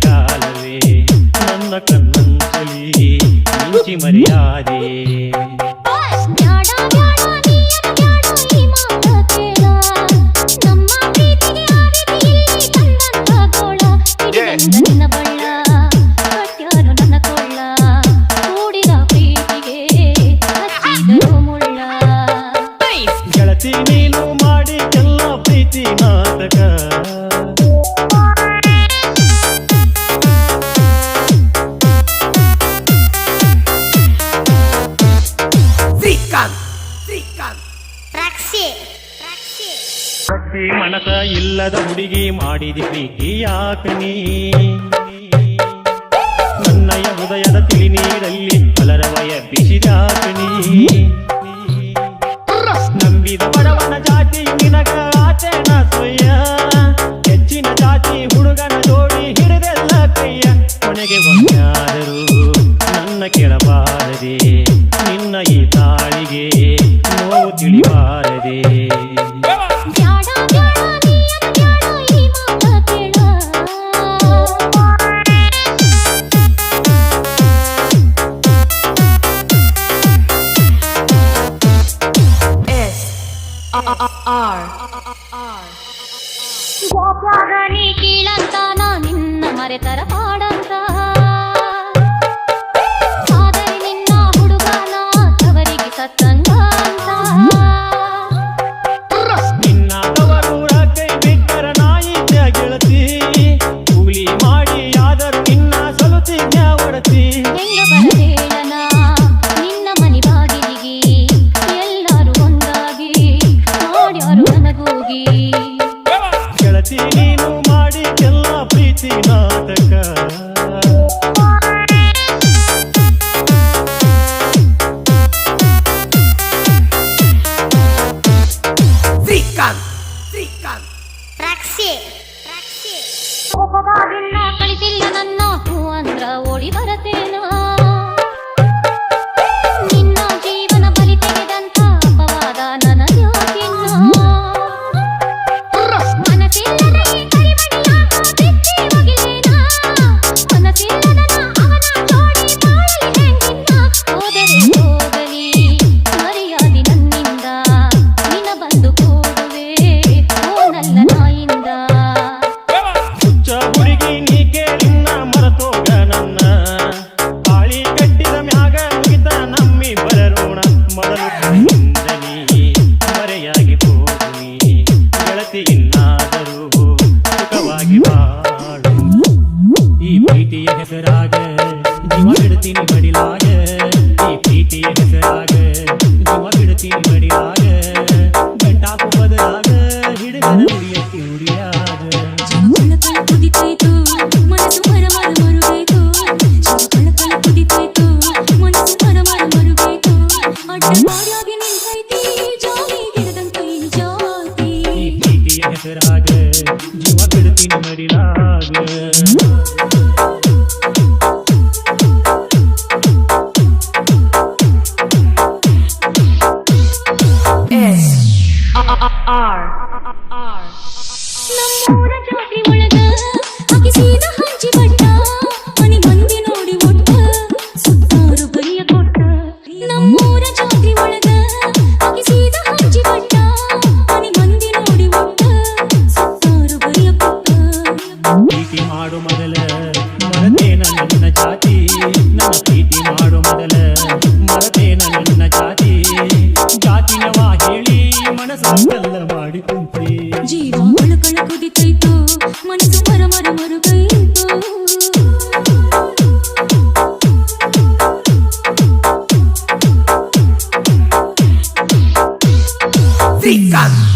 ಮಳೆಗಾಲವೇ ನನ್ನ ಕಣ್ಣಂಚಲಿ ಮಿಂಚಿ ಮರ್ಯಾದೆ. ಗೆಳತಿ ನೀನು ಮಾಡಿ ಎಲ್ಲ ಪ್ರೀತಿ ನಾಟಕ. ಭಕ್ತಿ ಮನಸ ಇಲ್ಲದ ಹುಡುಗಿ ಮಾಡಿದಿ ಪ್ರೀತಿ ಯಾಕನಿ. ನನ್ನಯ ಹೃದಯದ ತಿಳಿ ನೀರಲ್ಲಿ ಕಲರವಯ ಬಿಸಿದಾಕನಿ. ನಂಬಿದ ಬಡವನ ಜಾತಿ ನಿನಗ ಆಚೆನ ಸೊಯ್ಯ. ಹೆಚ್ಚಿನ ಜಾತಿ ಹುಡುಗನ ಜೋಡಿ ಹಿಡಿದೆಲ್ಲ ಕೈಯ. ಕೊನೆಗೆ ಒಂದಾದರೂ ನನ್ನ ಕೆಳಬಾರದೆ. ನಿನ್ನ ಈ ತಾಳಿಗೆ ನೋವು ತಿಳಿಬಾರದೆ. ನೀ ಕೀಳಂತ ನಾ ನಿನ್ನ ಮರೆತರ ಪಾಡಂತ. ಆದರೆ ನಿನ್ನ ಹುಡುಗನ ತವರಿಗೆ ಸತ್ತಂಗ ಅಂತ. ನಿನ್ನ ತವರೂರ ಕೈ ಬಿಟ್ಟರ ನಾಯಿದ್ಯ ಗೆಳತಿ. ಹುಲಿ ಮಾಡಿ ಆದರೂ ನಿನ್ನ ಸಲುತಿದ್ಯ ಒಡತಿ. ಹೆಂಗ ಬರದೇಳನ ನಿನ್ನ ಮನೆ ಬಾಗಿಲಿಗೆ ಎಲ್ಲರೂ ಒಂದಾಗಿ ಮಾಡ್ಯಾರು ನನಗೋಗಿ. ಗೆಳತಿ ನೀನು ಮಾಡಿ ಎಲ್ಲ ಪ್ರೀತಿ ನಾಟಕ. ಕಳಿಸಿಲ್ಲ ನನ್ನ ಹೂ ಅಂದ್ರ ಓಡಿ ಬರತೇನ. ನಿನ್ನ ಜೀವನ ಬಲಿ ತೆಗೆದಂತ ಅಪವಾದ ನನಗ್ಯಾಕಿನ್ನ. ಮನಸ್ಸಿಲ್ಲದ ಈ ಕರಿಮಣಿಯಾಗ ಬಿಚ್ಚಿ ಹೋಗಿಲೇನ. ಮನಸ್ಸಿಲ್ಲದ ಅವನ ಜೋಡಿ ಬಾಳಲಿ ಹೆಂಗಿನ್ನ. ಹೋದರೆ ಹೋಗಲಿ ಮರೆಯಾದಿ ನನ್ನಿಂದ. ನಿನ ಬಂದು ಕೂಡುವೆ ಓನಲ್ಲ ನಾಯಿಂದ. ಹುಚ್ಚ ಹುಡುಗಿ ನೀ ಕೇಳಿನ್ನ ಮರತೋಗ ನನ್ನ. ಬಾಳಿ ಕಟ್ಟಿದ ಮ್ಯಾಗ ಮುಗಿತ ನಮ್ಮಿ ಬರೋಣ. ಮೊದಲು ಕಣ್ಣಿಂದನಿ ಮರೆಯಾಗಿ ಹೋಗುನಿ. ಗೆಳತಿ ಇನ್ನಾದರೂ ಸುಖವಾಗಿ ಬಾಳು. ಈ ಪ್ರೀತಿಯ ಹೆಸರಾಗ ಜೀವ ಬಿಡ್ತೀನಿ ಬಡಿಲಾಗ. ಈ ಪ್ರೀತಿಯ ಹೆಸರಾಗ ಜೀವ ಬಿಡ್ತೀನಿ ಬಡಿಲಾಗ. ಗಂಟಾಕು ಬದಲಾಗ ಹಿಡಿದನ ಉಡಿಯಕ್ಕೆ ಉಡಿಯಾಗ. ಕುದಿತೈತು ಮನಸ್ಸು ಮರಮರ ಮರುಬೇಕು. ಕಳಕಳ ಕುದಿತೈತು ಮನಸ್ಸು ಮರಮರ ಮರುಬೇಕು. ಅಡ್ಡ ಮಾರ್ಯಾಗಿ ನಿಂತೈತಿ ಜಾಲಿ ಗಿಡದಂತ ಈ ಜಾತಿ. ಈ ಪ್ರೀತಿಯ ಹೆಸರಾಗ ಜೀವ ಬಿಡ್ತೀನಿ ಮಡಿಲಾಗ. ನಮ್ಮೂರ ಜಾತ್ರೆ ಒಳಗ ಅಗಿಸಿದ ಹಂಚಿ ಬಟ್ಟ. ಮನೆ ಮಂದಿ ನೋಡಿ ಒಟ್ಟ ಸುತ್ತಾರು ಬರಿಯ ಕೊಟ್ಟ. ನಮ್ಮೂರ ಜಾತ್ರೆ ಒಳಗ ಅಗಿಸಿದ ಹಂಚಿ ಬಟ್ಟ. ಮನೆ ಮಂದಿ ನೋಡಿ ಒಟ್ಟ ಸುತ್ತಾರು ಬರಿಯ ಕೊಟ್ಟ. ಪ್ರೀತಿ ಮಾಡು ಮೊದಲ ಮರತೇನ ನನ್ನ ಜಾತಿ. ನನ್ನ ಪ್ರೀತಿ ಮಾಡು ಮೊದಲ ಮರತೇನ ನನ್ನ ಜಾತಿ. ಜಾತಿನವ ಹೇಳಿ ಮನಸ್ಸೆಲ್ಲ ಮಾಡಿ ಕುಂತಿ. ಜೀವ ಕಳಕಳ ಕುದಿತೈತು ಮನಸ್ಸು ಮರಮರ ಮರುಗೈತು. ಶ್ರೀಕಾಂತ್